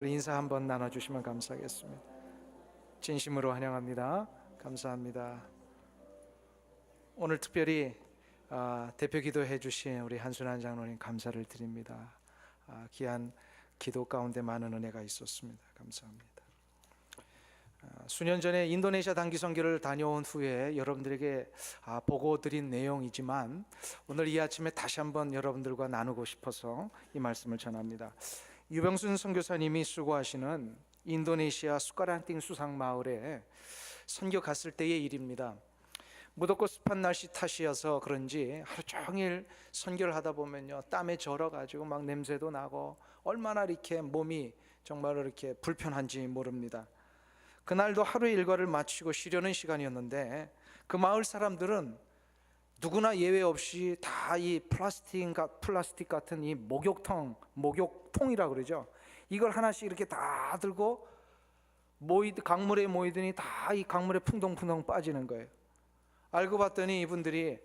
인사 한번 나눠주시면 감사하겠습니다. 진심으로 환영합니다. 감사합니다. 오늘 특별히 대표 기도해 주신 우리 한순환 장로님 감사를 드립니다. 귀한 기도 가운데 많은 은혜가 있었습니다. 감사합니다. 수년 전에 인도네시아 단기 선교를 다녀온 후에 여러분들에게 보고 드린 내용이지만 오늘 이 아침에 다시 한번 여러분들과 나누고 싶어서 이 말씀을 전합니다. 유병순 선교사님이 수고하시는 인도네시아 수카란팅 수상마을에 선교 갔을 때의 일입니다. 무덥고 습한 날씨 탓이어서 그런지 하루 종일 선교를 하다 보면요, 땀에 절어가지고 막 냄새도 나고 얼마나 이렇게 몸이 정말 이렇게 불편한지 모릅니다. 그날도 하루 일과를 마치고 쉬려는 시간이었는데 그 마을 사람들은 누구나 예외 없이 다 이 플라스틱 같은 이 목욕통이라고 그러죠. 이걸 하나씩 이렇게 다 들고 강물에 모이더니 다 이 강물에 풍덩풍덩 빠지는 거예요. 알고 봤더니 이분들이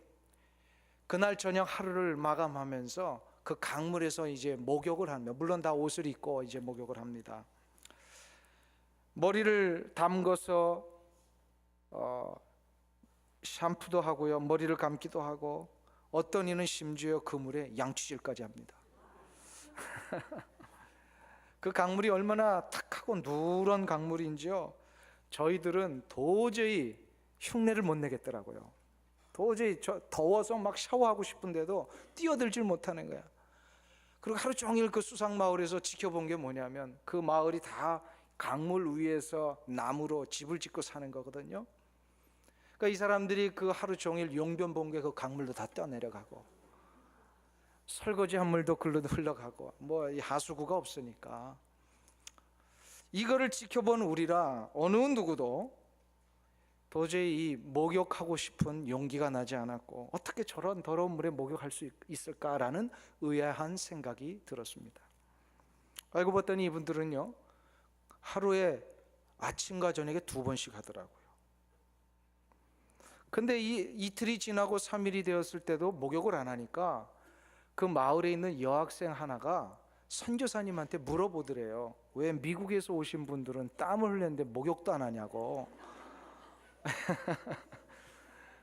그날 저녁 하루를 마감하면서 그 강물에서 이제 목욕을 합니다. 물론 다 옷을 입고 이제 목욕을 합니다. 머리를 담궈서 샴푸도 하고요, 머리를 감기도 하고, 어떤 이는 심지어 그 물에 양치질까지 합니다. 그 강물이 얼마나 탁하고 누런 강물인지요, 저희들은 도저히 흉내를 못 내겠더라고요. 도저히 더워서 막 샤워하고 싶은데도 뛰어들질 못하는 거야. 그리고 하루 종일 그 수상마을에서 지켜본 게 뭐냐면 그 마을이 다 강물 위에서 나무로 집을 짓고 사는 거거든요. 그러니까 이 사람들이 그 하루 종일 용변 본 게 그 강물도 다 떠내려가고, 설거지한 물도 글로 흘러가고, 뭐 하수구가 없으니까 이거를 지켜본 우리라 어느 누구도 도저히 이 목욕하고 싶은 용기가 나지 않았고, 어떻게 저런 더러운 물에 목욕할 수 있을까라는 의아한 생각이 들었습니다. 알고 봤더니 이분들은요, 하루에 아침과 저녁에 2번씩 하더라고요. 근데 이 이틀이 지나고 3일이 되었을 때도 목욕을 안 하니까 그 마을에 있는 여학생 하나가 선교사님한테 물어보더래요. 왜 미국에서 오신 분들은 땀을 흘렸는데 목욕도 안 하냐고.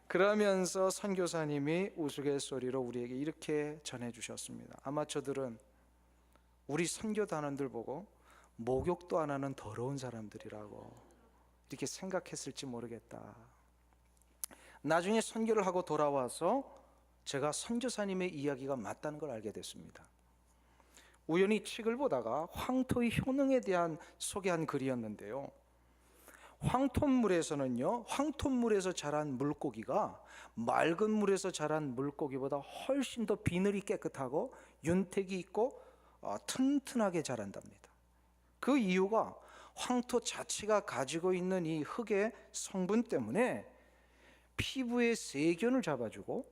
그러면서 선교사님이 우스갯소리로 우리에게 이렇게 전해주셨습니다. 아마추어들은 우리 선교단원들 보고 목욕도 안 하는 더러운 사람들이라고 이렇게 생각했을지 모르겠다. 나중에 선교를 하고 돌아와서 제가 선교사님의 이야기가 맞다는 걸 알게 됐습니다. 우연히 책을 보다가 황토의 효능에 대한 소개한 글이었는데요, 황토물에서 자란 물고기가 맑은 물에서 자란 물고기보다 훨씬 더 비늘이 깨끗하고 윤택이 있고 튼튼하게 자란답니다. 그 이유가 황토 자체가 가지고 있는 이 흙의 성분 때문에 피부의 세균을 잡아주고,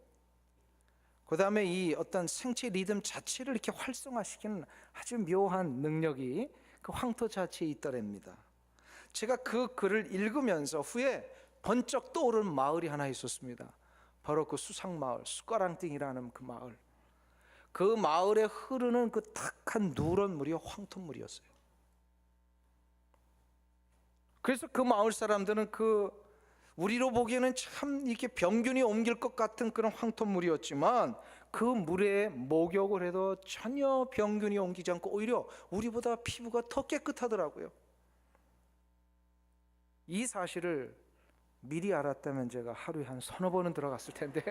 그 다음에 이 어떤 생체 리듬 자체를 이렇게 활성화시키는 아주 묘한 능력이 그 황토 자체에 있더랍니다. 제가 그 글을 읽으면서 후에 번쩍 떠오른 마을이 하나 있었습니다. 바로 그 수상마을, 수카랑띵이라는 그 마을. 그 마을에 흐르는 그 탁한 누런 물이 황토물이었어요. 그래서 그 마을 사람들은 우리로 보기에는 참 이렇게 병균이 옮길 것 같은 그런 황토물이었지만 그 물에 목욕을 해도 전혀 병균이 옮기지 않고 오히려 우리보다 피부가 더 깨끗하더라고요. 이 사실을 미리 알았다면 제가 하루에 한 3-4번은 들어갔을 텐데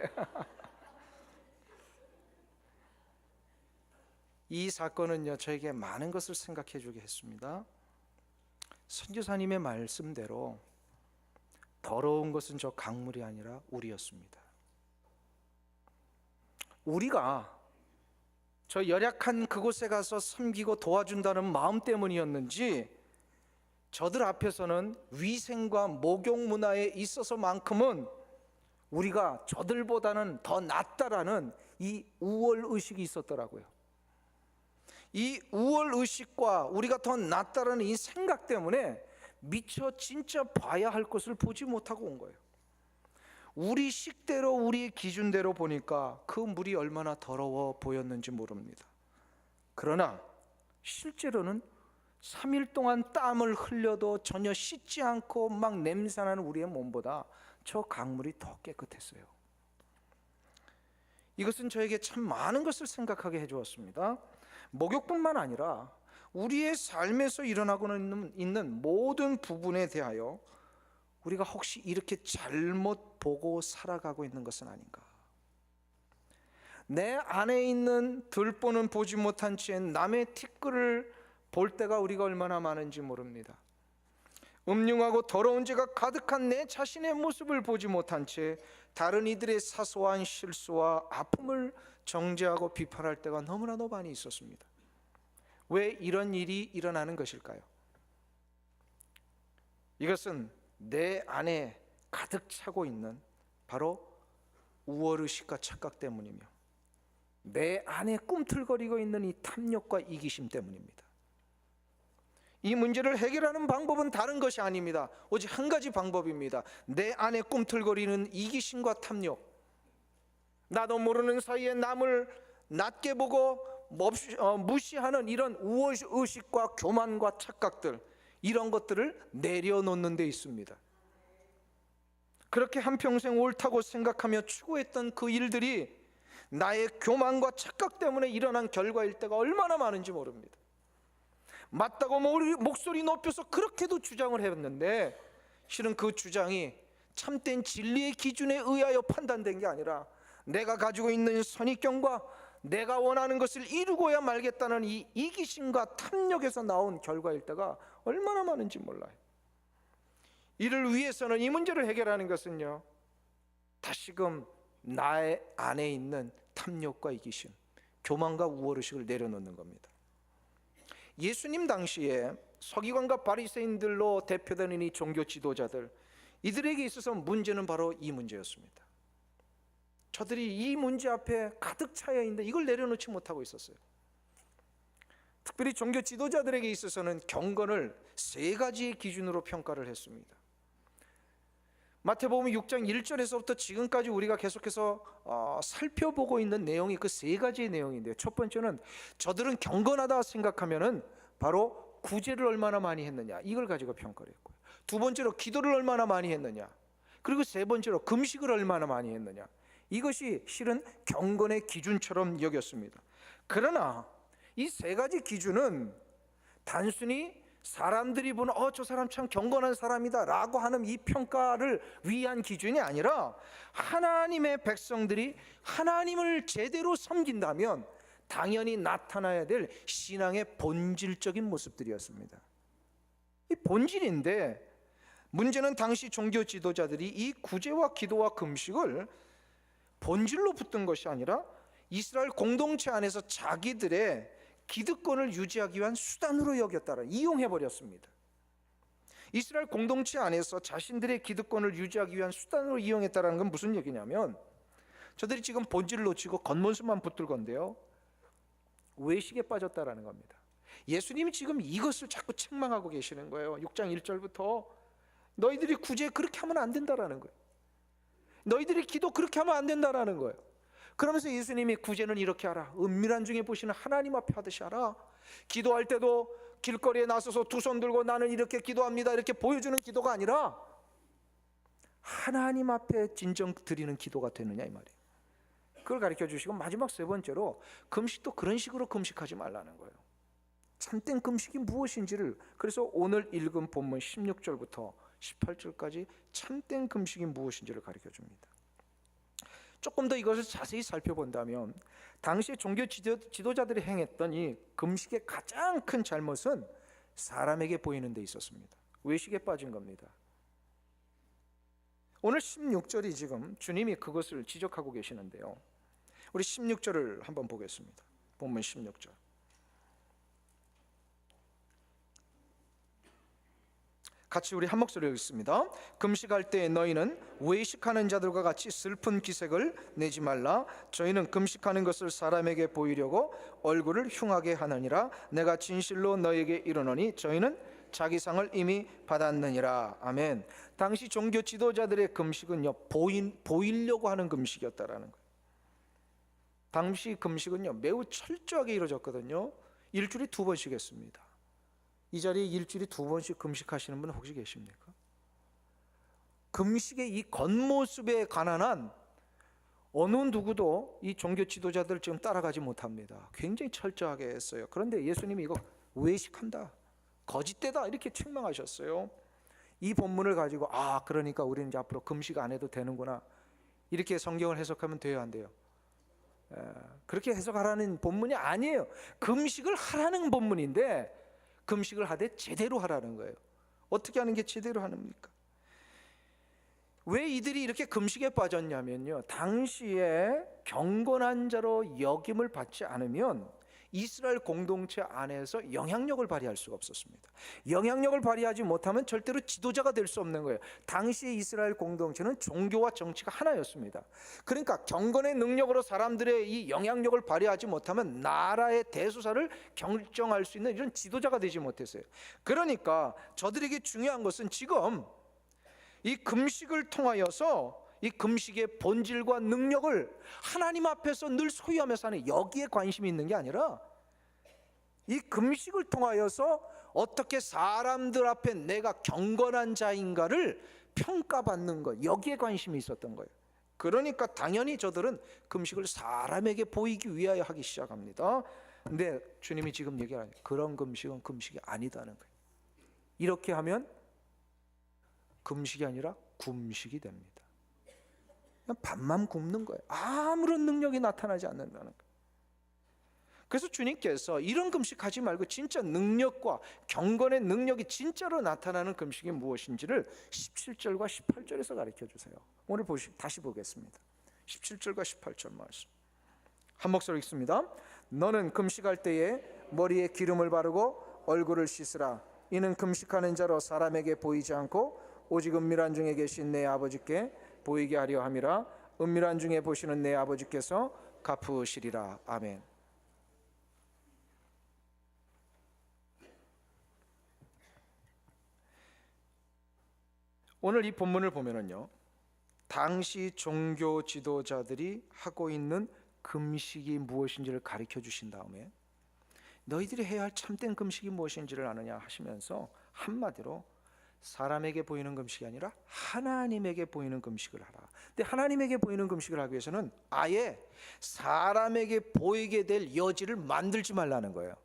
이 사건은요, 저에게 많은 것을 생각해 주게 했습니다. 선교사님의 말씀대로 더러운 것은 저 강물이 아니라 우리였습니다. 우리가 저 열악한 그곳에 가서 섬기고 도와준다는 마음 때문이었는지 저들 앞에서는 위생과 목욕 문화에 있어서만큼은 우리가 저들보다는 더 낫다라는 이 우월의식이 있었더라고요. 이 우월의식과 우리가 더 낫다라는 이 생각 때문에 미처 진짜 봐야 할 것을 보지 못하고 온 거예요. 우리 식대로 우리 기준대로 보니까 그 물이 얼마나 더러워 보였는지 모릅니다. 그러나 실제로는 3일 동안 땀을 흘려도 전혀 씻지 않고 막 냄새나는 우리의 몸보다 저 강물이 더 깨끗했어요. 이것은 저에게 참 많은 것을 생각하게 해주었습니다. 목욕뿐만 아니라 우리의 삶에서 일어나고는 있는 모든 부분에 대하여 우리가 혹시 이렇게 잘못 보고 살아가고 있는 것은 아닌가. 내 안에 있는 들보는 보지 못한 채 남의 티끌을 볼 때가 우리가 얼마나 많은지 모릅니다. 음흉하고 더러운 죄가 가득한 내 자신의 모습을 보지 못한 채 다른 이들의 사소한 실수와 아픔을 정죄하고 비판할 때가 너무나도 많이 있었습니다. 왜 이런 일이 일어나는 것일까요? 이것은 내 안에 가득 차고 있는 바로 우월의식과 착각 때문이며 내 안에 꿈틀거리고 있는 이 탐욕과 이기심 때문입니다. 이 문제를 해결하는 방법은 다른 것이 아닙니다. 오직 한 가지 방법입니다. 내 안에 꿈틀거리는 이기심과 탐욕, 나도 모르는 사이에 남을 낮게 보고 무시하는 이런 우월의식과 교만과 착각들, 이런 것들을 내려놓는 데 있습니다. 그렇게 한평생 옳다고 생각하며 추구했던 그 일들이 나의 교만과 착각 때문에 일어난 결과일 때가 얼마나 많은지 모릅니다. 맞다고 목소리 높여서 그렇게도 주장을 했는데 실은 그 주장이 참된 진리의 기준에 의하여 판단된 게 아니라 내가 가지고 있는 선입견과 내가 원하는 것을 이루고야 말겠다는 이 이기심과 탐욕에서 나온 결과일 때가 얼마나 많은지 몰라요. 이를 위해서는 이 문제를 해결하는 것은요, 다시금 나의 안에 있는 탐욕과 이기심, 교만과 우월의식을 내려놓는 겁니다. 예수님 당시에 서기관과 바리새인들로 대표되는 이 종교 지도자들, 이들에게 있어서 문제는 바로 이 문제였습니다. 저들이 이 문제 앞에 가득 차여 있는데 이걸 내려놓지 못하고 있었어요. 특별히 종교 지도자들에게 있어서는 경건을 세 가지의 기준으로 평가를 했습니다. 마태복음 6장 1절에서부터 지금까지 우리가 계속해서 살펴보고 있는 내용이 그 세 가지의 내용인데요. 첫 번째는 저들은 경건하다 생각하면은 바로 구제를 얼마나 많이 했느냐, 이걸 가지고 평가를 했고요. 두 번째로 기도를 얼마나 많이 했느냐, 그리고 세 번째로 금식을 얼마나 많이 했느냐, 이것이 실은 경건의 기준처럼 여겼습니다. 그러나 이 세 가지 기준은 단순히 사람들이 보는 저 사람 참 경건한 사람이다 라고 하는 이 평가를 위한 기준이 아니라 하나님의 백성들이 하나님을 제대로 섬긴다면 당연히 나타나야 될 신앙의 본질적인 모습들이었습니다. 이 본질인데 문제는 당시 종교 지도자들이 이 구제와 기도와 금식을 본질로 붙든 것이 아니라 이스라엘 공동체 안에서 자기들의 기득권을 유지하기 위한 수단으로 여겼다라 이용해버렸습니다. 이스라엘 공동체 안에서 자신들의 기득권을 유지하기 위한 수단으로 이용했다는 건 무슨 얘기냐면 저들이 지금 본질을 놓치고 겉모습만 붙들 건데요, 외식에 빠졌다라는 겁니다. 예수님이 지금 이것을 자꾸 책망하고 계시는 거예요. 6장 1절부터 너희들이 구제 그렇게 하면 안 된다라는 거예요. 너희들이 기도 그렇게 하면 안 된다라는 거예요. 그러면서 예수님이 구제는 이렇게 하라, 은밀한 중에 보시는 하나님 앞에 하듯이 하라. 기도할 때도 길거리에 나서서 두 손 들고 나는 이렇게 기도합니다 이렇게 보여주는 기도가 아니라 하나님 앞에 진정 드리는 기도가 되느냐 이 말이에요. 그걸 가르쳐 주시고 마지막 세 번째로 금식도 그런 식으로 금식하지 말라는 거예요. 참된 금식이 무엇인지를, 그래서 오늘 읽은 본문 16절부터 18절까지 참된 금식이 무엇인지를 가르쳐 줍니다. 조금 더 이것을 자세히 살펴본다면 당시 종교 지도자들이 행했던 이 금식의 가장 큰 잘못은 사람에게 보이는 데 있었습니다. 외식에 빠진 겁니다. 오늘 16절이 지금 주님이 그것을 지적하고 계시는데요, 우리 16절을 한번 보겠습니다. 본문 16절. 같이 우리 한 목소리로 읽습니다. 금식할 때 너희는 외식하는 자들과 같이 슬픈 기색을 내지 말라. 저희는 금식하는 것을 사람에게 보이려고 얼굴을 흉하게 하느니라. 내가 진실로 너희에게 이르노니 저희는 자기 상을 이미 받았느니라. 아멘. 당시 종교 지도자들의 금식은요, 보이려고 하는 금식이었다라는 거예요. 당시 금식은요 매우 철저하게 이루어졌거든요. 일주일에 2번씩 했습니다. 이 자리에 일주일에 2번씩 금식하시는 분 혹시 계십니까? 금식의 이 겉모습에 관한 어느 누구도 이 종교 지도자들 지금 따라가지 못합니다. 굉장히 철저하게 했어요. 그런데 예수님이 이거 외식한다, 거짓되다 이렇게 책망하셨어요. 이 본문을 가지고 그러니까 우리는 이제 앞으로 금식 안 해도 되는구나 이렇게 성경을 해석하면 돼요, 안 돼요? 그렇게 해석하라는 본문이 아니에요. 금식을 하라는 본문인데 금식을 하되 제대로 하라는 거예요. 어떻게 하는 게 제대로 하는입니까? 왜 이들이 이렇게 금식에 빠졌냐면요, 당시에 경건한 자로 여김을 받지 않으면 이스라엘 공동체 안에서 영향력을 발휘할 수가 없었습니다. 영향력을 발휘하지 못하면 절대로 지도자가 될 수 없는 거예요. 당시의 이스라엘 공동체는 종교와 정치가 하나였습니다. 그러니까 경건의 능력으로 사람들의 이 영향력을 발휘하지 못하면 나라의 대수사를 결정할 수 있는 이런 지도자가 되지 못했어요. 그러니까 저들에게 중요한 것은 지금 이 금식을 통하여서 이 금식의 본질과 능력을 하나님 앞에서 늘 소유하며 사는 여기에 관심이 있는 게 아니라 이 금식을 통하여서 어떻게 사람들 앞에 내가 경건한 자인가를 평가받는 것, 여기에 관심이 있었던 거예요. 그러니까 당연히 저들은 금식을 사람에게 보이기 위하여 하기 시작합니다. 근데 주님이 지금 얘기하는 그런 금식은 금식이 아니다는 거예요. 이렇게 하면 금식이 아니라 굶식이 됩니다. 그냥 밥만 굶는 거예요. 아무런 능력이 나타나지 않는다는 거예요. 그래서 주님께서 이런 금식하지 말고 진짜 능력과 경건의 능력이 진짜로 나타나는 금식이 무엇인지를 17절과 18절에서 가르쳐 주세요. 오늘 다시 보겠습니다. 17절과 18절 말씀 한 목소리 읽습니다. 너는 금식할 때에 머리에 기름을 바르고 얼굴을 씻으라. 이는 금식하는 자로 사람에게 보이지 않고 오직 은밀한 중에 계신 내 아버지께 보이게 하려 함이라. 은밀한 중에 보시는 내 아버지께서 갚으시리라. 아멘. 오늘 이 본문을 보면은요, 당시 종교 지도자들이 하고 있는 금식이 무엇인지를 가르쳐 주신 다음에 너희들이 해야 할 참된 금식이 무엇인지를 아느냐 하시면서 한마디로 사람에게 보이는 금식이 아니라 하나님에게 보이는 금식을 하라. 근데 하나님에게 보이는 금식을 하기 위해서는 아예 사람에게 보이게 될 여지를 만들지 말라는 거예요.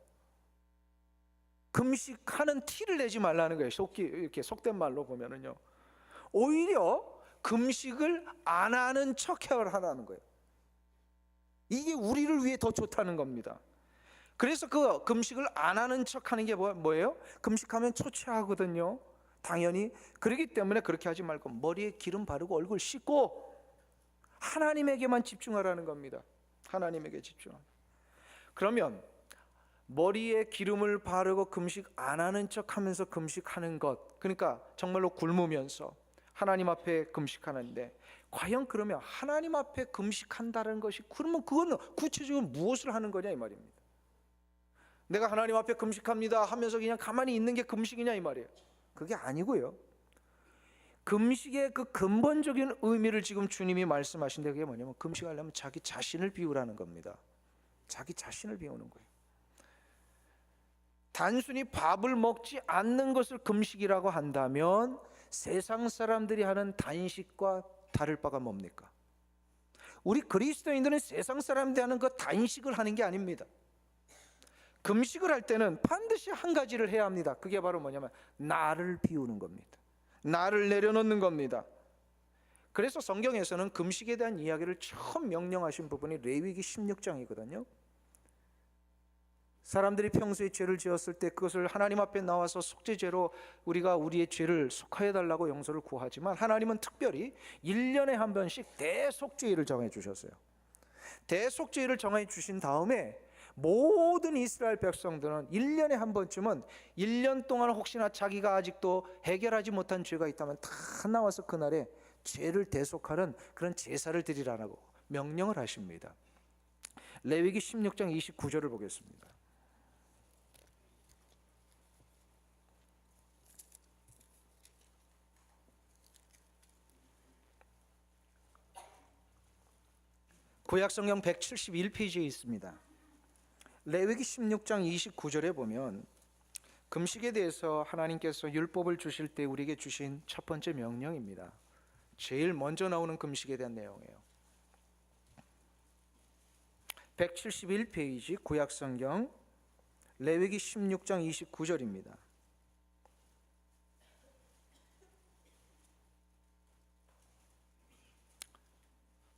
금식하는 티를 내지 말라는 거예요. 이렇게 속된 말로 보면은요, 오히려 금식을 안 하는 척을 하라는 거예요. 이게 우리를 위해 더 좋다는 겁니다. 그래서 그 금식을 안 하는 척하는 게 뭐예요? 금식하면 초췌하거든요. 당연히. 그렇기 때문에 그렇게 하지 말고 머리에 기름 바르고 얼굴 씻고 하나님에게만 집중하라는 겁니다. 하나님에게 집중하라. 그러면 머리에 기름을 바르고 금식 안 하는 척하면서 금식하는 것, 그러니까 정말로 굶으면서 하나님 앞에 금식하는데, 과연 그러면 하나님 앞에 금식한다는 것이, 그러면 그거는 구체적으로 무엇을 하는 거냐 이 말입니다. 내가 하나님 앞에 금식합니다 하면서 그냥 가만히 있는 게 금식이냐 이 말이에요. 그게 아니고요, 금식의 그 근본적인 의미를 지금 주님이 말씀하신데 그게 뭐냐면 금식하려면 자기 자신을 비우라는 겁니다. 자기 자신을 비우는 거예요. 단순히 밥을 먹지 않는 것을 금식이라고 한다면 세상 사람들이 하는 단식과 다를 바가 뭡니까? 우리 그리스도인들은 세상 사람들이 하는 그 단식을 하는 게 아닙니다. 금식을 할 때는 반드시 한 가지를 해야 합니다. 그게 바로 뭐냐면 나를 비우는 겁니다. 나를 내려놓는 겁니다. 그래서 성경에서는 금식에 대한 이야기를 처음 명령하신 부분이 레위기 16장이거든요. 사람들이 평소에 죄를 지었을 때 그것을 하나님 앞에 나와서 속죄제로 우리가 우리의 죄를 속하여 달라고 용서를 구하지만, 하나님은 특별히 1년에 한 번씩 대속죄일을 정해 주셨어요. 대속죄일을 정해 주신 다음에 모든 이스라엘 백성들은 1년에 한 번쯤은 1년 동안 혹시나 자기가 아직도 해결하지 못한 죄가 있다면 다 나와서 그날에 죄를 대속하는 그런 제사를 드리라고 명령을 하십니다. 레위기 16장 29절을 보겠습니다. 구약성경 171페이지에 있습니다. 레위기 16장 29절에 보면 금식에 대해서 하나님께서 율법을 주실 때 우리에게 주신 첫 번째 명령입니다. 제일 먼저 나오는 금식에 대한 내용이에요. 171페이지 구약성경 레위기 16장 29절입니다.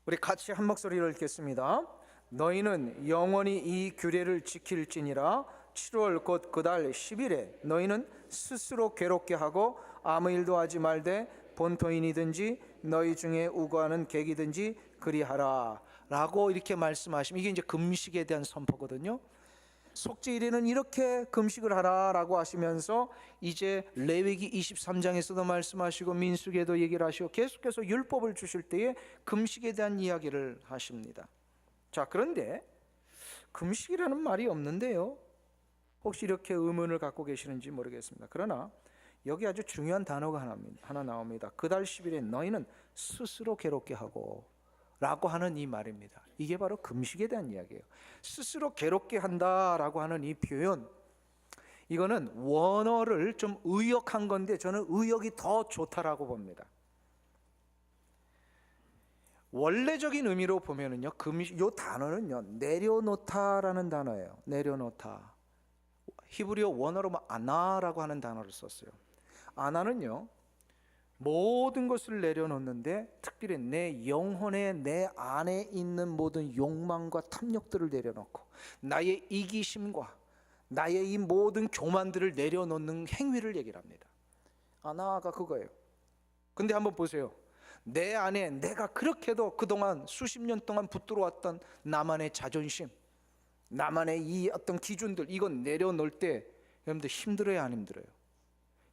우리 같이 한 목소리로 읽겠습니다. 너희는 영원히 이 규례를 지킬지니라. 7월 곧 그달 10일에 너희는 스스로 괴롭게 하고 아무 일도 하지 말되 본토인이든지 너희 중에 우고하는 객이든지 그리하라 라고 이렇게 말씀하시면, 이게 이제 금식에 대한 선포거든요. 속죄 일에는 이렇게 금식을 하라라고 하시면서 이제 레위기 23장에서도 말씀하시고 민수기에도 얘기를 하시고 계속해서 율법을 주실 때에 금식에 대한 이야기를 하십니다. 자, 그런데 금식이라는 말이 없는데요, 혹시 이렇게 의문을 갖고 계시는지 모르겠습니다. 그러나 여기 아주 중요한 단어가 하나 나옵니다. 그달 10일에 너희는 스스로 괴롭게 하고 라고 하는 이 말입니다. 이게 바로 금식에 대한 이야기예요. 스스로 괴롭게 한다라고 하는 이 표현, 이거는 원어를 좀 의역한 건데 저는 의역이 더 좋다라고 봅니다. 원래적인 의미로 보면은요, 금식, 이 단어는요 내려놓다라는 단어예요. 내려놓다. 히브리어 원어로 아나라고 하는 단어를 썼어요. 아나는요 모든 것을 내려놓는데 특별히 내 영혼에, 내 안에 있는 모든 욕망과 탐욕들을 내려놓고 나의 이기심과 나의 이 모든 교만들을 내려놓는 행위를 얘기를 합니다. 아나가 그거예요. 근데 한번 보세요. 내 안에 내가 그렇게도 그동안 수십 년 동안 붙들어왔던 나만의 자존심, 나만의 이 어떤 기준들, 이건 내려놓을 때 여러분들 힘들어요, 안 힘들어요?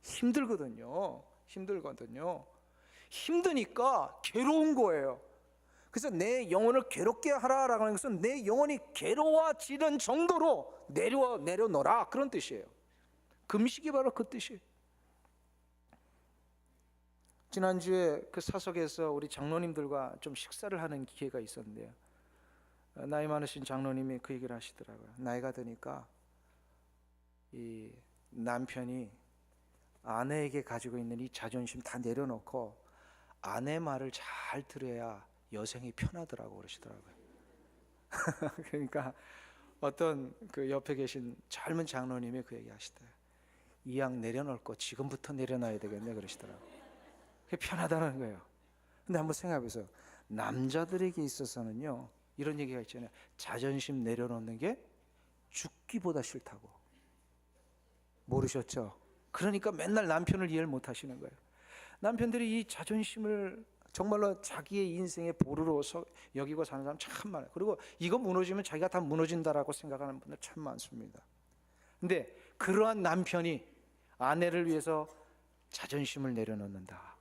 힘들거든요. 힘드니까 괴로운 거예요. 그래서 내 영혼을 괴롭게 하라라고 하는 것은 내 영혼이 괴로워지는 정도로 내려놓으라, 그런 뜻이에요. 금식이 바로 그 뜻이에요. 지난주에 그 사석에서 우리 장로님들과 좀 식사를 하는 기회가 있었는데요, 나이 많으신 장로님이 그 얘기를 하시더라고요. 나이가 드니까 이 남편이 아내에게 가지고 있는 이 자존심 다 내려놓고 아내 말을 잘 들어야 여생이 편하더라고 그러시더라고요. 그러니까 어떤 그 옆에 계신 젊은 장로님이 그 얘기 하시더라고요. 이 양 내려놓을 거 지금부터 내려놔야 되겠네 그러시더라고요. 그게 편하다는 거예요. 근데 한번 생각해 보세요. 남자들에게 있어서는요 이런 얘기가 있잖아요. 자존심 내려놓는 게 죽기보다 싫다고. 모르셨죠? 그러니까 맨날 남편을 이해를 못 하시는 거예요. 남편들이 이 자존심을 정말로 자기의 인생의 보루로 여기고 사는 사람 참 많아요. 그리고 이거 무너지면 자기가 다 무너진다라고 생각하는 분들 참 많습니다. 근데 그러한 남편이 아내를 위해서 자존심을 내려놓는다,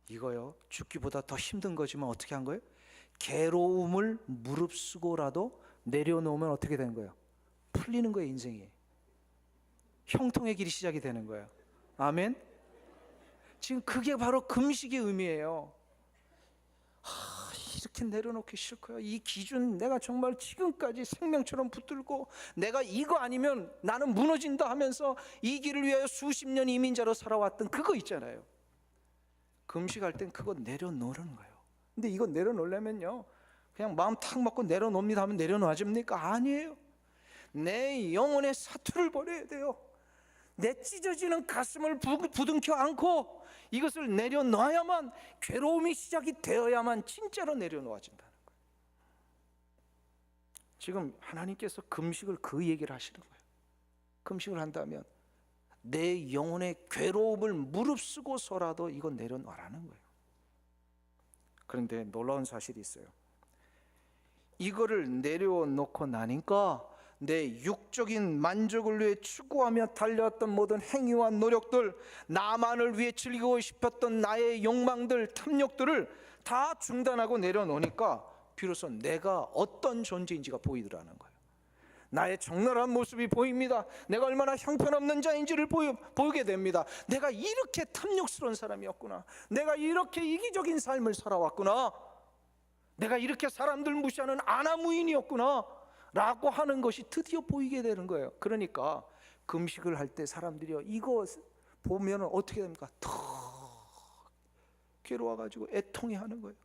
이거요 죽기보다 더 힘든 거지만 어떻게 한 거예요? 괴로움을 무릅쓰고라도 내려놓으면 어떻게 되는 거예요? 풀리는 거예요. 인생이 형통의 길이 시작이 되는 거예요. 아멘. 지금 그게 바로 금식의 의미예요. 이렇게 내려놓기 싫고요. 이 기준 내가 정말 지금까지 생명처럼 붙들고 내가 이거 아니면 나는 무너진다 하면서 이 길을 위하여 수십 년 이민자로 살아왔던 그거 있잖아요. 금식할 땐 그거 내려놓는 거예요. 근데 이거 내려놓으려면요 그냥 마음 탁 먹고 내려놓습니다 하면 내려놓아집니까? 아니에요. 내 영혼의 사투를 벌여야 돼요. 내 찢어지는 가슴을 부둥켜 안고 이것을 내려놔야만, 괴로움이 시작이 되어야만 진짜로 내려놓아진다는 거예요. 지금 하나님께서 금식을 그 얘기를 하시는 거예요. 금식을 한다면 내 영혼의 괴로움을 무릅쓰고서라도 이건 내려놔라는 거예요. 그런데 놀라운 사실이 있어요. 이거를 내려놓고 나니까 내 육적인 만족을 위해 추구하며 달려왔던 모든 행위와 노력들, 나만을 위해 즐기고 싶었던 나의 욕망들, 탐욕들을 다 중단하고 내려놓으니까 비로소 내가 어떤 존재인지가 보이더라는 거예요. 나의 적나라한 모습이 보입니다. 내가 얼마나 형편없는 자인지를 보이게 됩니다. 내가 이렇게 탐욕스러운 사람이었구나. 내가 이렇게 이기적인 삶을 살아왔구나. 내가 이렇게 사람들 무시하는 아나무인이었구나 라고 하는 것이 드디어 보이게 되는 거예요. 그러니까 금식을 할 때 사람들이요, 이거 보면 어떻게 됩니까? 더 괴로워가지고 애통해하는 거예요.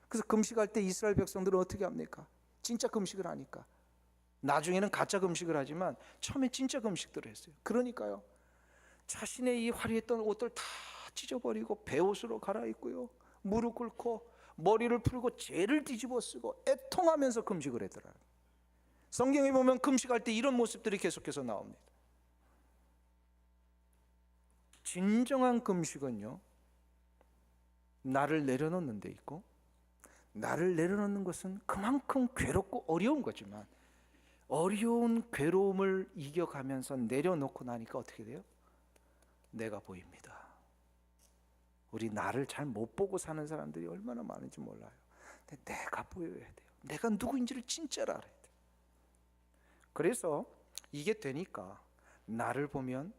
그래서 금식할 때 이스라엘 백성들은 어떻게 합니까? 진짜 금식을 하니까. 나중에는 가짜 금식을 하지만 처음에 진짜 금식들을 했어요. 그러니까요, 자신의 이 화려했던 옷들 다 찢어버리고 베옷으로 갈아입고요, 무릎 꿇고 머리를 풀고 죄를 뒤집어 쓰고 애통하면서 금식을 했더라. 성경에 보면 금식할 때 이런 모습들이 계속해서 나옵니다. 진정한 금식은요, 나를 내려놓는 데 있고, 나를 내려놓는 것은 그만큼 괴롭고 어려운 거지만 어려운 괴로움을 이겨가면서 내려놓고 나니까 어떻게 돼요? 내가 보입니다. 우리 나를 잘 못 보고 사는 사람들이 얼마나 많은지 몰라요. 근데 내가 보여야 돼요. 내가 누구인지를 진짜로 알아야 돼요. 그래서 이게 되니까 나를 보면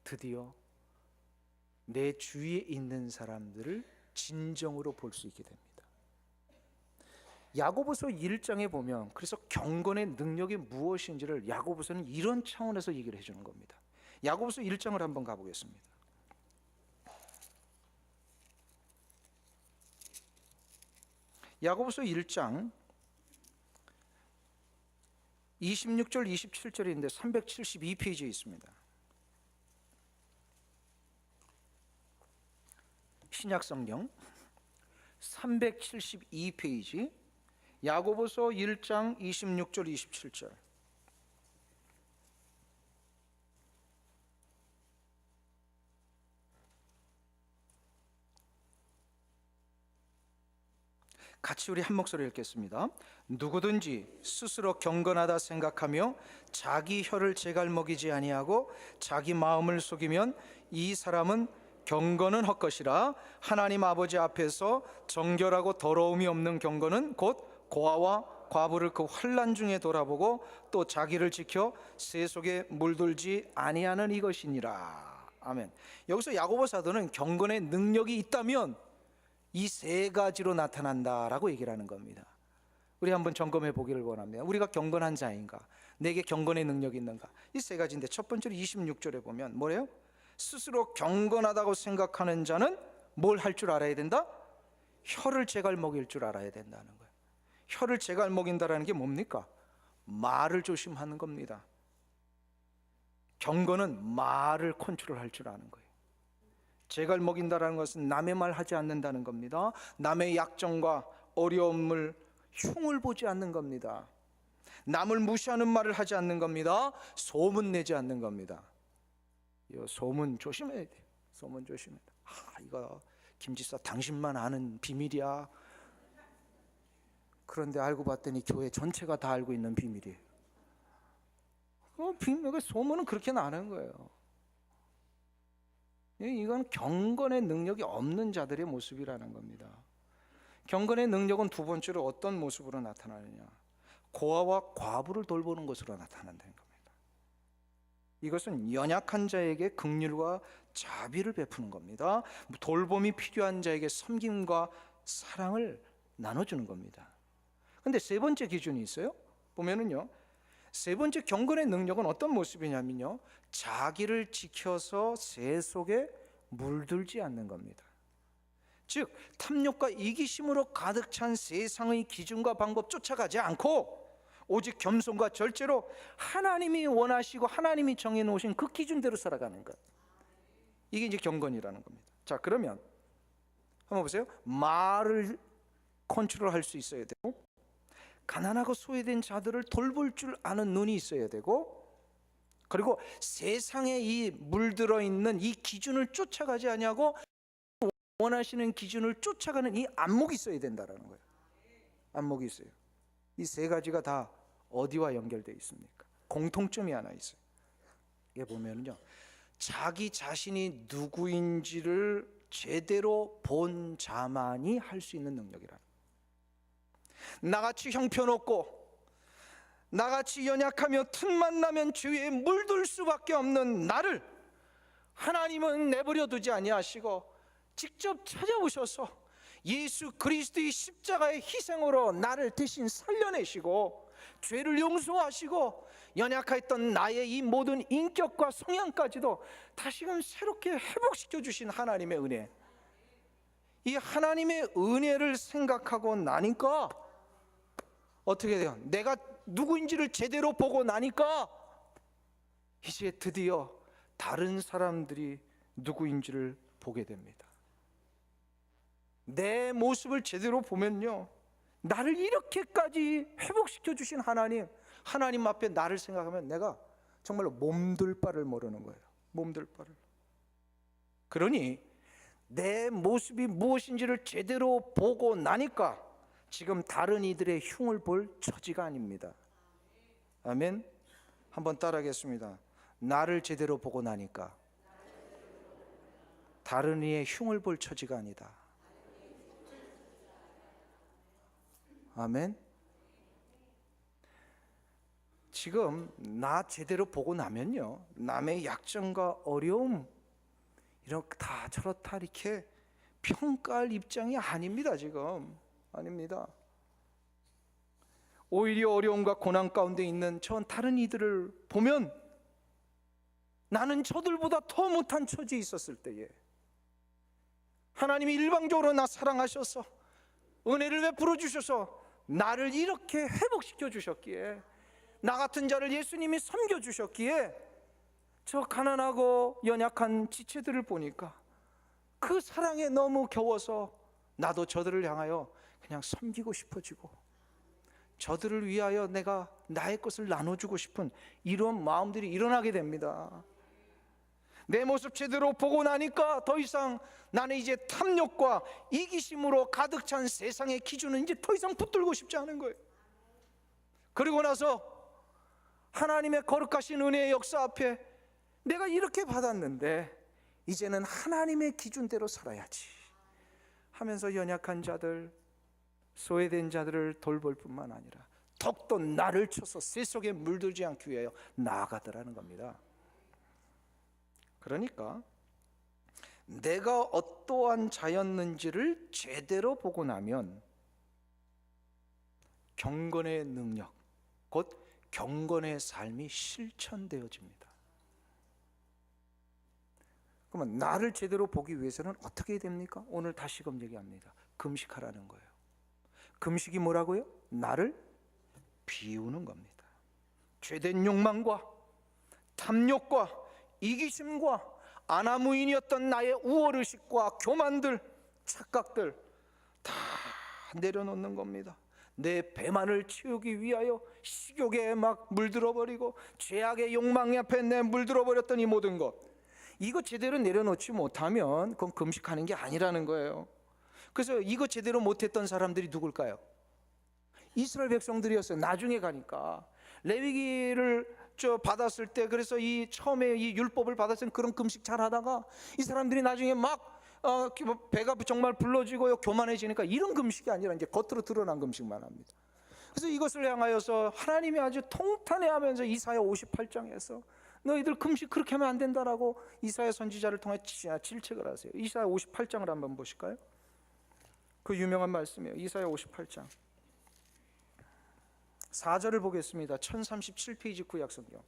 드디어 내 주위에 있는 사람들을 진정으로 볼 수 있게 됩니다. 야고보서 1장에 보면 그래서 경건의 능력이 무엇인지를 야고보서는 이런 차원에서 얘기를 해주는 겁니다. 야고보서 1장을 한번 가보겠습니다. 야고보서 1장 26절 27절인데 372페이지에 있습니다. 신약성경 372페이지 야고보서 1장 26절 27절. 같이 우리 한 목소리 읽겠습니다. 누구든지 스스로 경건하다 생각하며 자기 혀를 제갈먹이지 아니하고 자기 마음을 속이면 이 사람은 경건은 헛것이라. 하나님 아버지 앞에서 정결하고 더러움이 없는 경건은 곧 고아와 과부를 그 환난 중에 돌아보고 또 자기를 지켜 세속에 물들지 아니하는 이것이니라. 아멘. 여기서 야고보 사도는 경건의 능력이 있다면 이 세 가지로 나타난다라고 얘기를 하는 겁니다. 우리 한번 점검해 보기를 원합니다. 우리가 경건한 자인가? 내게 경건의 능력이 있는가? 이 세 가지인데 첫 번째로 26절에 보면 뭐래요? 스스로 경건하다고 생각하는 자는 뭘 할 줄 알아야 된다? 혀를 제갈먹일 줄 알아야 된다는 거예요. 혀를 제갈먹인다라는 게 뭡니까? 말을 조심하는 겁니다. 경건은 말을 컨트롤할 줄 아는 거예요. 제갈먹인다라는 것은 남의 말 하지 않는다는 겁니다. 남의 약점과 어려움을 흉을 보지 않는 겁니다. 남을 무시하는 말을 하지 않는 겁니다. 소문 내지 않는 겁니다. 소문 조심해야 돼요. 소문 조심해야 돼. 이거 김지사 당신만 아는 비밀이야. 그런데 알고 봤더니 교회 전체가 다 알고 있는 비밀이에요. 소문은 그렇게 나는 거예요. 이건 경건의 능력이 없는 자들의 모습이라는 겁니다. 경건의 능력은 두 번째로 어떤 모습으로 나타나느냐? 고아와 과부를 돌보는 것으로 나타난다는 겁니다. 이것은 연약한 자에게 긍휼과 자비를 베푸는 겁니다. 돌봄이 필요한 자에게 섬김과 사랑을 나눠주는 겁니다. 근데 세 번째 기준이 있어요. 보면은요, 세 번째 경건의 능력은 어떤 모습이냐면요, 자기를 지켜서 세속에 물들지 않는 겁니다. 즉 탐욕과 이기심으로 가득 찬 세상의 기준과 방법 쫓아가지 않고 오직 겸손과 절제로 하나님이 원하시고 하나님이 정해놓으신 그 기준대로 살아가는 것, 이게 이제 경건이라는 겁니다. 자, 그러면 한번 보세요. 말을 컨트롤할 수 있어야 되고, 가난하고 소외된 자들을 돌볼 줄 아는 눈이 있어야 되고, 그리고 세상에 이 물들어 있는 이 기준을 쫓아가지 아니하고 원하시는 기준을 쫓아가는 이 안목이 있어야 된다는 거예요. 안목이 있어요. 이 세 가지가 다 어디와 연결되어 있습니까? 공통점이 하나 있어요. 이게 보면요, 자기 자신이 누구인지를 제대로 본 자만이 할 수 있는 능력이라. 나같이 형편없고 나같이 연약하며 틈만 나면 주위에 물들 수밖에 없는 나를 하나님은 내버려 두지 아니하시고 직접 찾아오셔서 예수 그리스도의 십자가의 희생으로 나를 대신 살려내시고 죄를 용서하시고 연약했던 나의 이 모든 인격과 성향까지도 다시금 새롭게 회복시켜 주신 하나님의 은혜, 이 하나님의 은혜를 생각하고 나니까 어떻게 돼요? 내가 누구인지를 제대로 보고 나니까 이제 드디어 다른 사람들이 누구인지를 보게 됩니다. 내 모습을 제대로 보면요, 나를 이렇게까지 회복시켜 주신 하나님 앞에 나를 생각하면 내가 정말로 몸둘 바를 모르는 거예요. 몸둘 바를. 그러니 내 모습이 무엇인지를 제대로 보고 나니까 지금 다른 이들의 흉을 볼 처지가 아닙니다. 아멘. 한번 따라하겠습니다. 나를 제대로 보고 나니까 다른 이의 흉을 볼 처지가 아니다. 아멘. 지금 나 제대로 보고 나면요, 남의 약점과 어려움 이렇게 다 저렇다 이렇게 평가할 입장이 아닙니다. 지금 아닙니다. 오히려 어려움과 고난 가운데 있는 저 다른 이들을 보면 나는 저들보다 더 못한 처지에 있었을 때에 하나님이 일방적으로 나 사랑하셔서 은혜를 베풀어 주셔서 나를 이렇게 회복시켜 주셨기에, 나 같은 자를 예수님이 섬겨 주셨기에 저 가난하고 연약한 지체들을 보니까 그 사랑에 너무 겨워서 나도 저들을 향하여 그냥 섬기고 싶어지고 저들을 위하여 내가 나의 것을 나눠주고 싶은 이런 마음들이 일어나게 됩니다. 내 모습 제대로 보고 나니까 더 이상 나는 이제 탐욕과 이기심으로 가득 찬 세상의 기준은 이제 더 이상 붙들고 싶지 않은 거예요. 그리고 나서 하나님의 거룩하신 은혜의 역사 앞에 내가 이렇게 받았는데 이제는 하나님의 기준대로 살아야지 하면서 연약한 자들, 소외된 자들을 돌볼 뿐만 아니라 더욱더 나를 쳐서 세속에 물들지 않기 위하여 나아가더라는 겁니다. 그러니까 내가 어떠한 자였는지를 제대로 보고 나면 경건의 능력, 곧 경건의 삶이 실천되어집니다. 그러면 나를 제대로 보기 위해서는 어떻게 해야 됩니까? 오늘 다시금 얘기합니다. 금식하라는 거예요. 금식이 뭐라고요? 나를 비우는 겁니다. 죄된 욕망과 탐욕과 이기심과 아나무인이었던 나의 우월의식과 교만들, 착각들 다 내려놓는 겁니다. 내 배만을 채우기 위하여 식욕에 막 물들어버리고 죄악의 욕망 앞에 내 물들어버렸던 이 모든 것, 이거 제대로 내려놓지 못하면 그건 금식하는 게 아니라는 거예요. 그래서 이거 제대로 못했던 사람들이 누굴까요? 이스라엘 백성들이었어요. 나중에 가니까 레위기를 받았을 때, 그래서 이 처음에 이 율법을 받았을 때 그런 금식 잘 하다가 이 사람들이 나중에 막 배가 정말 불러지고 교만해지니까 이런 금식이 아니라 이제 겉으로 드러난 금식만 합니다. 그래서 이것을 향하여서 하나님이 아주 통탄해하면서 이사야 58장에서 너희들 금식 그렇게 하면 안 된다라고 이사야 선지자를 통해 질책을 하세요. 이사야 58장을 한번 보실까요? 그 유명한 말씀이에요. 이사야 58장 4절을 보겠습니다. 1037페이지 구약성경.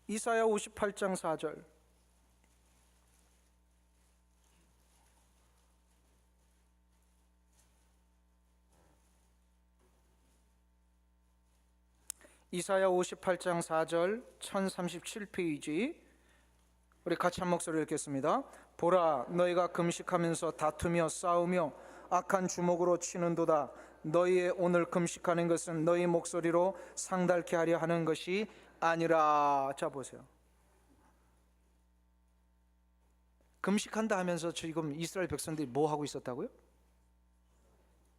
이사야 58장 4절. 이사야 58장 4절 1037페이지, 우리 같이 한 목소리로 읽겠습니다. 보라, 너희가 금식하면서 다투며 싸우며 악한 주먹으로 치는도다. 너희의 오늘 금식하는 것은 너희 목소리로 상달케 하려 하는 것이 아니라. 자 보세요. 금식한다 하면서 지금 이스라엘 백성들이 뭐 하고 있었다고요?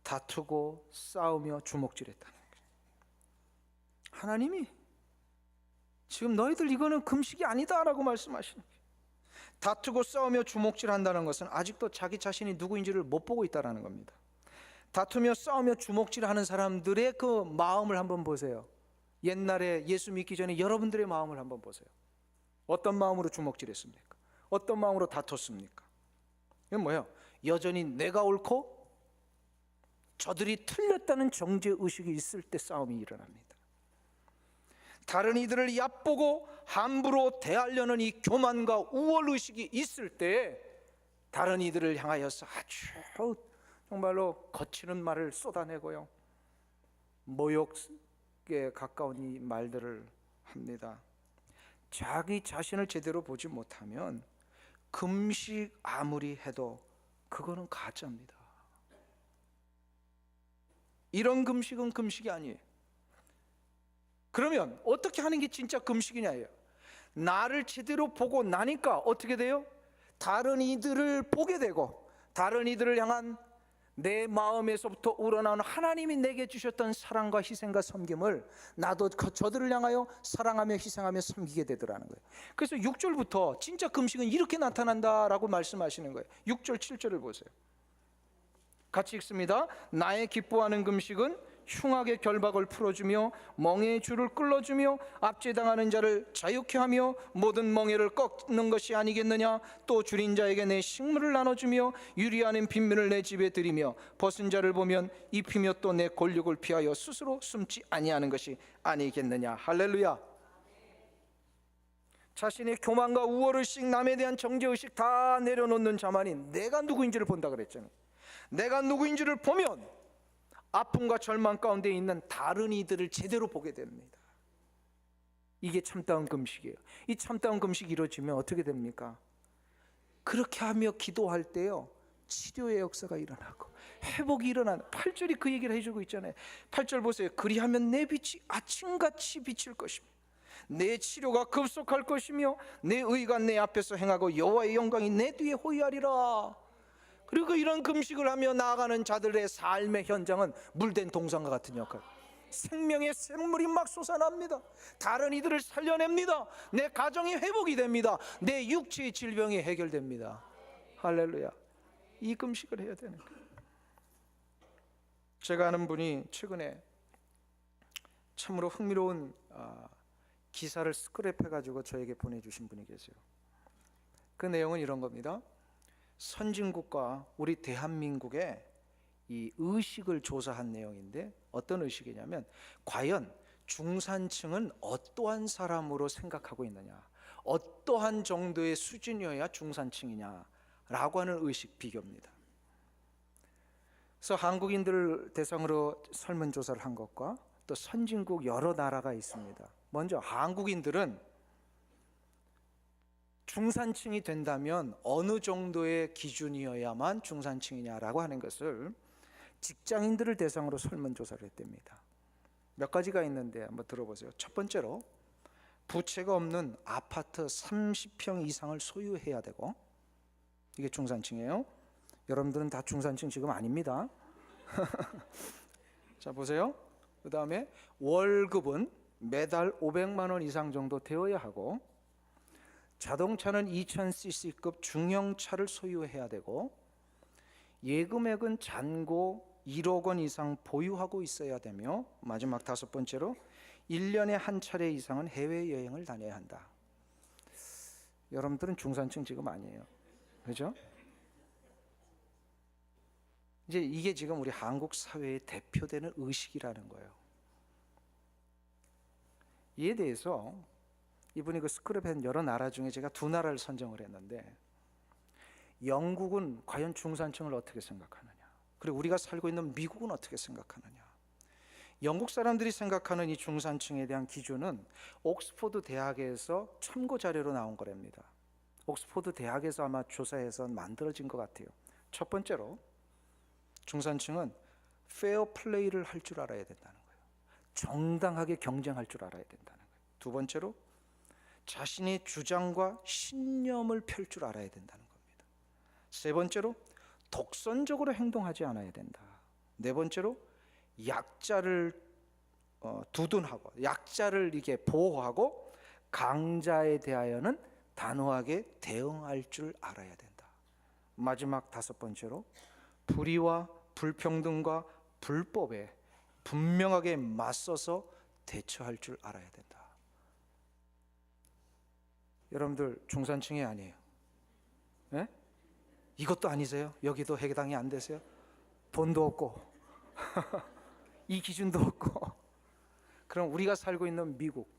다투고 싸우며 주먹질했다는 거예요. 하나님이 지금 너희들 이거는 금식이 아니다라고 말씀하시는 거예요. 다투고 싸우며 주먹질한다는 것은 아직도 자기 자신이 누구인지를 못 보고 있다는 겁니다. 다투며 싸우며 주먹질하는 사람들의 그 마음을 한번 보세요. 옛날에 예수 믿기 전에 여러분들의 마음을 한번 보세요. 어떤 마음으로 주먹질했습니까? 어떤 마음으로 다퉜습니까? 이건 뭐예요? 여전히 내가 옳고 저들이 틀렸다는 정죄의식이 있을 때 싸움이 일어납니다. 다른 이들을 얕보고 함부로 대하려는 이 교만과 우월의식이 있을 때 다른 이들을 향하여서 아주 정말로 거치는 말을 쏟아내고요, 모욕에 가까운 이 말들을 합니다. 자기 자신을 제대로 보지 못하면 금식 아무리 해도 그거는 가짜입니다. 이런 금식은 금식이 아니에요. 그러면 어떻게 하는 게 진짜 금식이냐예요. 나를 제대로 보고 나니까 어떻게 돼요? 다른 이들을 보게 되고, 다른 이들을 향한 내 마음에서부터 우러나오는 하나님이 내게 주셨던 사랑과 희생과 섬김을 나도 저들을 향하여 사랑하며 희생하며 섬기게 되더라는 거예요. 그래서 6절부터 진짜 금식은 이렇게 나타난다라고 말씀하시는 거예요. 6절 7절을 보세요. 같이 읽습니다. 나의 기뻐하는 금식은 흉악의 결박을 풀어주며 멍에의 줄을 끌어주며 압제당하는 자를 자유케 하며 모든 멍에를 꺾는 것이 아니겠느냐. 또 줄인 자에게 내 식물을 나눠주며 유리하는 빈민을 내 집에 들이며 벗은 자를 보면 입히며 또 내 권력을 피하여 스스로 숨지 아니하는 것이 아니겠느냐. 할렐루야. 자신의 교만과 우월의식, 남에 대한 정죄의식 다 내려놓는 자만이 내가 누구인지를 본다 그랬잖아요. 내가 누구인지를 보면 아픔과 절망 가운데 있는 다른 이들을 제대로 보게 됩니다. 이게 참다운 금식이에요. 이 참다운 금식이 이루어지면 어떻게 됩니까? 그렇게 하며 기도할 때요, 치료의 역사가 일어나고 회복이 일어나는, 8절이 그 얘기를 해주고 있잖아요. 8절 보세요. 그리하면 내 빛이 아침같이 비칠 것입니다. 내 치료가 급속할 것이며 내 의가 내 앞에서 행하고 여호와의 영광이 내 뒤에 호위하리라. 그리고 이런 금식을 하며 나아가는 자들의 삶의 현장은 물된 동상과 같은 역할, 생명의 샘물이 막 솟아납니다. 다른 이들을 살려냅니다. 내 가정이 회복이 됩니다. 내 육체의 질병이 해결됩니다. 할렐루야. 이 금식을 해야 되는 거예요. 제가 아는 분이 최근에 참으로 흥미로운 기사를 스크랩해가지고 저에게 보내주신 분이 계세요. 그 내용은 이런 겁니다. 선진국과 우리 대한민국의 이 의식을 조사한 내용인데, 어떤 의식이냐면 과연 중산층은 어떠한 사람으로 생각하고 있느냐, 어떠한 정도의 수준이어야 중산층이냐라고 하는 의식 비교입니다. 그래서 한국인들 대상으로 설문조사를 한 것과 또 선진국 여러 나라가 있습니다. 먼저 한국인들은 중산층이 된다면 어느 정도의 기준이어야만 중산층이냐라고 하는 것을 직장인들을 대상으로 설문조사를 했답니다. 몇 가지가 있는데 한번 들어보세요. 첫 번째로 부채가 없는 아파트 30평 이상을 소유해야 되고, 이게 중산층이에요. 여러분들은 다 중산층 지금 아닙니다. 자 보세요. 그 다음에 월급은 매달 500만 원 이상 정도 되어야 하고, 자동차는 2000cc급 중형차를 소유해야 되고, 예금액은 잔고 1억 원 이상 보유하고 있어야 되며, 마지막 다섯 번째로 1년에 한 차례 이상은 해외여행을 다녀야 한다. 여러분들은 중산층 지금 아니에요. 그렇죠? 이제 이게 지금 우리 한국 사회의 대표되는 의식이라는 거예요. 이에 대해서 이분이 그 스크랩한 여러 나라 중에 제가 두 나라를 선정을 했는데, 영국은 과연 중산층을 어떻게 생각하느냐, 그리고 우리가 살고 있는 미국은 어떻게 생각하느냐. 영국 사람들이 생각하는 이 중산층에 대한 기준은 옥스퍼드 대학에서 참고 자료로 나온 거랍니다. 옥스퍼드 대학에서 아마 조사해서 만들어진 것 같아요. 첫 번째로 중산층은 페어 플레이를 할 줄 알아야 된다는 거예요. 정당하게 경쟁할 줄 알아야 된다는 거예요. 두 번째로 자신의 주장과 신념을 펼 줄 알아야 된다는 겁니다. 세 번째로 독선적으로 행동하지 않아야 된다. 네 번째로 약자를 두둔하고 약자를 이게 보호하고 강자에 대하여는 단호하게 대응할 줄 알아야 된다. 마지막 다섯 번째로 불의와 불평등과 불법에 분명하게 맞서서 대처할 줄 알아야 된다. 여러분들 중산층이 아니에요. 네? 이것도 아니세요? 여기도 해당이 안 되세요? 돈도 없고 이 기준도 없고. 그럼 우리가 살고 있는 미국,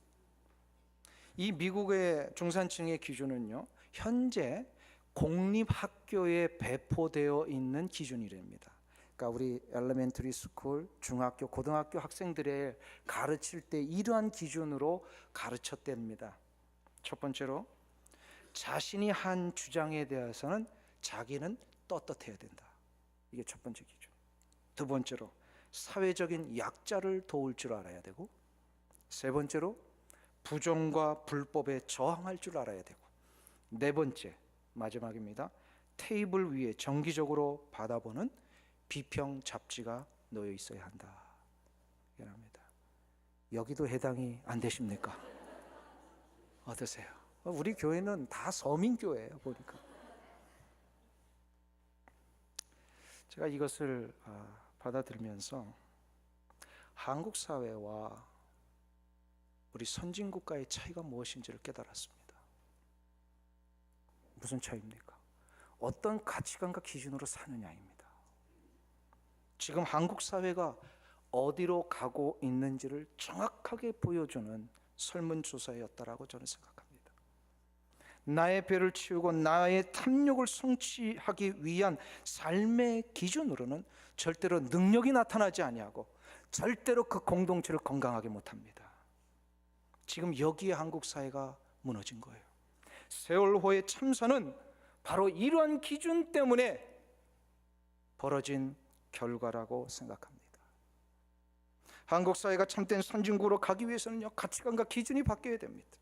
이 미국의 중산층의 기준은요, 현재 공립학교에 배포되어 있는 기준이랍니다. 그러니까 우리 엘레멘터리 스쿨, 중학교, 고등학교 학생들의 가르칠 때 이러한 기준으로 가르쳤답니다. 첫 번째로, 자신이 한 주장에 대해서는 자기는 떳떳해야 된다. 이게 첫 번째 기준. 두 번째로, 사회적인 약자를 도울 줄 알아야 되고, 세 번째로, 부정과 불법에 저항할 줄 알아야 되고, 네 번째, 마지막입니다. 테이블 위에 정기적으로 받아보는 비평 잡지가 놓여 있어야 한다. 이랍니다. 여기도 해당이 안 되십니까? 어떠세요? 우리 교회는 다 서민교회예요, 보니까. 제가 이것을 받아들면서 한국 사회와 우리 선진국가의 차이가 무엇인지를 깨달았습니다. 무슨 차이입니까? 어떤 가치관과 기준으로 사느냐입니다. 지금 한국 사회가 어디로 가고 있는지를 정확하게 보여주는 설문조사였다라고 저는 생각합니다. 나의 배를 채우고 나의 탐욕을 성취하기 위한 삶의 기준으로는 절대로 능력이 나타나지 아니하고 절대로 그 공동체를 건강하게 못합니다. 지금 여기에 한국 사회가 무너진 거예요. 세월호의 참사는 바로 이러한 기준 때문에 벌어진 결과라고 생각합니다. 한국 사회가 참된 선진국으로 가기 위해서는요, 가치관과 기준이 바뀌어야 됩니다.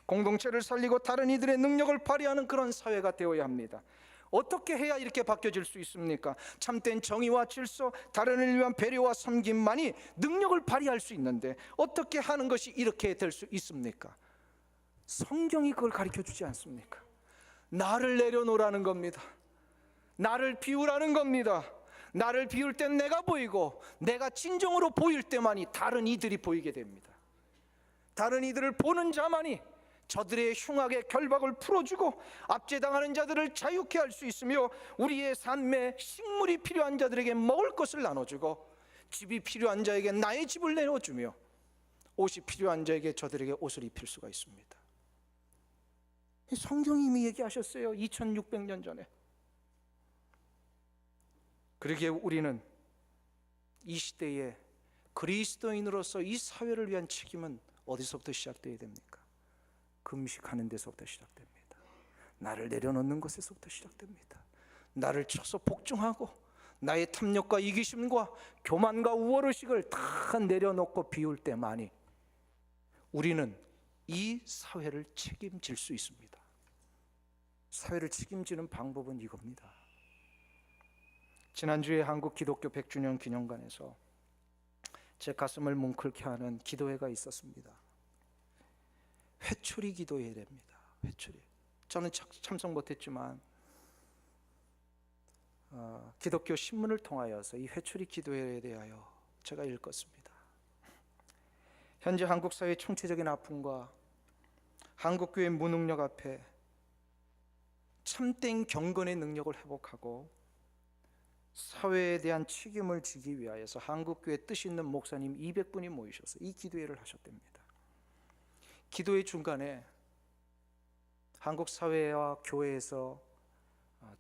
공동체를 살리고 다른 이들의 능력을 발휘하는 그런 사회가 되어야 합니다. 어떻게 해야 이렇게 바뀌어질 수 있습니까? 참된 정의와 질서, 다른을 위한 배려와 섬김만이 능력을 발휘할 수 있는데 어떻게 하는 것이 이렇게 될 수 있습니까? 성경이 그걸 가르쳐 주지 않습니까? 나를 내려놓으라는 겁니다. 나를 비우라는 겁니다. 나를 비울 땐 내가 보이고 내가 진정으로 보일 때만이 다른 이들이 보이게 됩니다. 다른 이들을 보는 자만이 저들의 흉악의 결박을 풀어주고 압제당하는 자들을 자유케 할 수 있으며 우리의 삶에 식물이 필요한 자들에게 먹을 것을 나눠주고 집이 필요한 자에게 나의 집을 내어주며 옷이 필요한 자에게 저들에게 옷을 입힐 수가 있습니다. 성경이 이미 얘기하셨어요. 2600년 전에. 그러기에 우리는 이 시대에 그리스도인으로서 이 사회를 위한 책임은 어디서부터 시작되어야 됩니까? 금식하는 데서부터 시작됩니다. 나를 내려놓는 것에서부터 시작됩니다. 나를 쳐서 복종하고 나의 탐욕과 이기심과 교만과 우월의식을 다 내려놓고 비울 때만이 우리는 이 사회를 책임질 수 있습니다. 사회를 책임지는 방법은 이겁니다. 지난주에 한국 기독교 100주년 기념관에서 제 가슴을 뭉클게 하는 기도회가 있었습니다. 회초리 기도회랍니다. 회초리. 저는 참석 못했지만 기독교 신문을 통하여서 이 회초리 기도회에 대하여 제가 읽었습니다. 현재 한국 사회의 총체적인 아픔과 한국교회의 무능력 앞에 참된 경건의 능력을 회복하고 사회에 대한 책임을 지기 위하여서 한국교회 뜻 있는 목사님 200분이 모이셔서 이 기도회를 하셨답니다. 기도회 중간에 한국 사회와 교회에서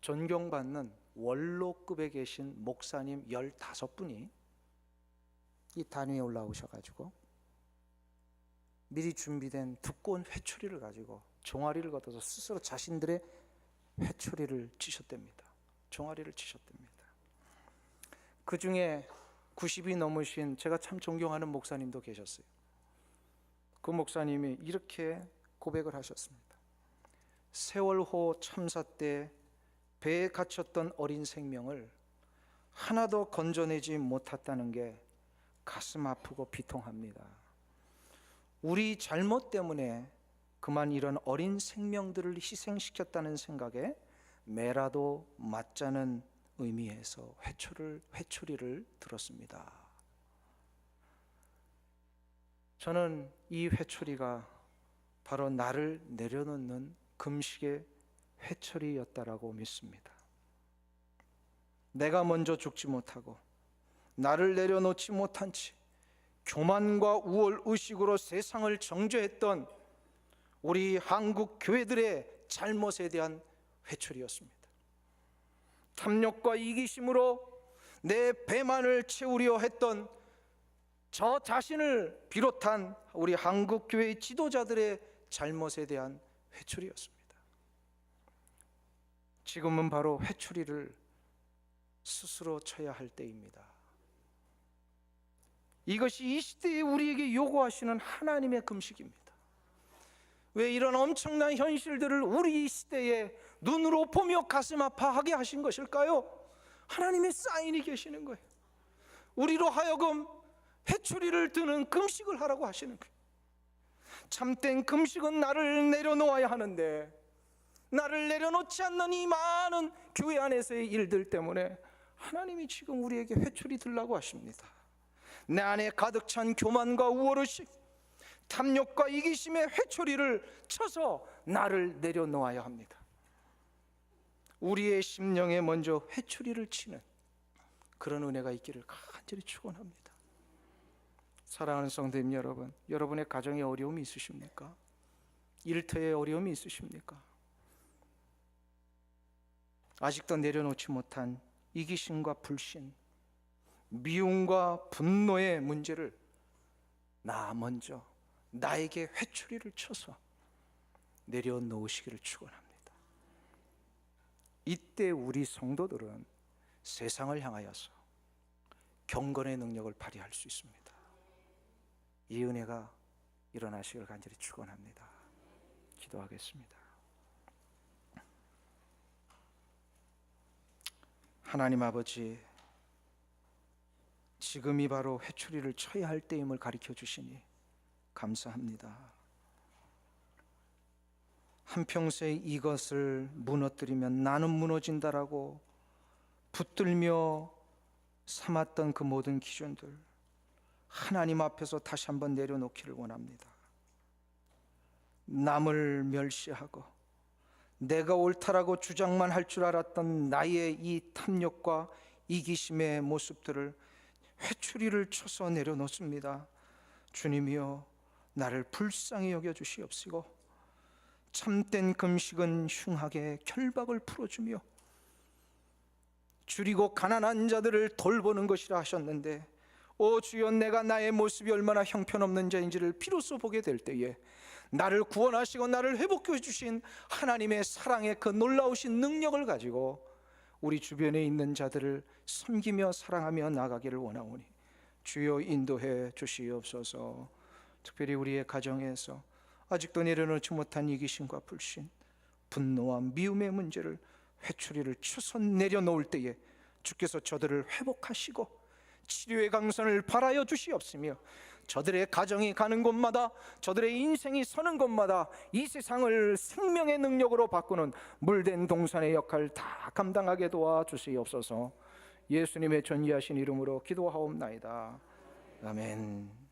존경받는 원로급에 계신 목사님 15분이 이 단위에 올라오셔가지고 미리 준비된 두꺼운 회초리를 가지고 종아리를 걷어서 스스로 자신들의 회초리를 치셨답니다. 종아리를 치셨답니다. 그 중에 90이 넘으신 제가 참 존경하는 목사님도 계셨어요. 그 목사님이 이렇게 고백을 하셨습니다. 세월호 참사 때 배에 갇혔던 어린 생명을 하나도 건져내지 못했다는 게 가슴 아프고 비통합니다. 우리 잘못 때문에 그만 이런 어린 생명들을 희생시켰다는 생각에 매라도 맞자는 의미에서 회초리를 들었습니다. 저는 이 회초리가 바로 나를 내려놓는 금식의 회초리였다라고 믿습니다. 내가 먼저 죽지 못하고 나를 내려놓지 못한 채 교만과 우월 의식으로 세상을 정죄했던 우리 한국 교회들의 잘못에 대한 회초리였습니다. 탐욕과 이기심으로 내 배만을 채우려 했던 저 자신을 비롯한 우리 한국 교회의 지도자들의 잘못에 대한 회초리였습니다. 지금은 바로 회초리를 스스로 쳐야 할 때입니다. 이것이 이 시대에 우리에게 요구하시는 하나님의 금식입니다. 왜 이런 엄청난 현실들을 우리 이 시대에 눈으로 보며 가슴 아파하게 하신 것일까요? 하나님의 사인이 계시는 거예요. 우리로 하여금 회초리를 드는 금식을 하라고 하시는 거예요. 참된 금식은 나를 내려놓아야 하는데, 나를 내려놓지 않는 이 많은 교회 안에서의 일들 때문에 하나님이 지금 우리에게 회초리 들라고 하십니다. 내 안에 가득 찬 교만과 우월의식, 탐욕과 이기심의 회초리를 쳐서 나를 내려놓아야 합니다. 우리의 심령에 먼저 회초리를 치는 그런 은혜가 있기를 간절히 축원합니다. 사랑하는 성도님 여러분, 여러분의 가정에 어려움이 있으십니까? 일터에 어려움이 있으십니까? 아직도 내려놓지 못한 이기심과 불신, 미움과 분노의 문제를 나 먼저 나에게 회초리를 쳐서 내려놓으시기를 축원합니다. 이때 우리 성도들은 세상을 향하여서 경건의 능력을 발휘할 수 있습니다. 이 은혜가 일어나시기를 간절히 축원합니다. 기도하겠습니다. 하나님 아버지, 지금이 바로 회초리를 쳐야 할 때임을 가르쳐 주시니 감사합니다. 한평생 이것을 무너뜨리면 나는 무너진다라고 붙들며 삼았던 그 모든 기준들, 하나님 앞에서 다시 한번 내려놓기를 원합니다. 남을 멸시하고 내가 옳다라고 주장만 할 줄 알았던 나의 이 탐욕과 이기심의 모습들을 회초리를 쳐서 내려놓습니다. 주님이여, 나를 불쌍히 여겨주시옵시고 참된 금식은 흉하게 결박을 풀어주며 줄이고 가난한 자들을 돌보는 것이라 하셨는데, 오 주여, 내가 나의 모습이 얼마나 형편없는 자인지를 비로소 보게 될 때에 나를 구원하시고 나를 회복해 주신 하나님의 사랑의 그 놀라우신 능력을 가지고 우리 주변에 있는 자들을 섬기며 사랑하며 나가기를 원하오니 주여 인도해 주시옵소서. 특별히 우리의 가정에서 아직도 내려놓지 못한 이기심과 불신, 분노와 미움의 문제를 회초리를 쳐서 내려놓을 때에 주께서 저들을 회복하시고 치료의 강선을 발하여 주시옵시며 저들의 가정이 가는 곳마다, 저들의 인생이 서는 곳마다 이 세상을 생명의 능력으로 바꾸는 물된 동산의 역할 다 감당하게 도와주시옵소서. 예수님의 존귀하신 이름으로 기도하옵나이다. 아멘.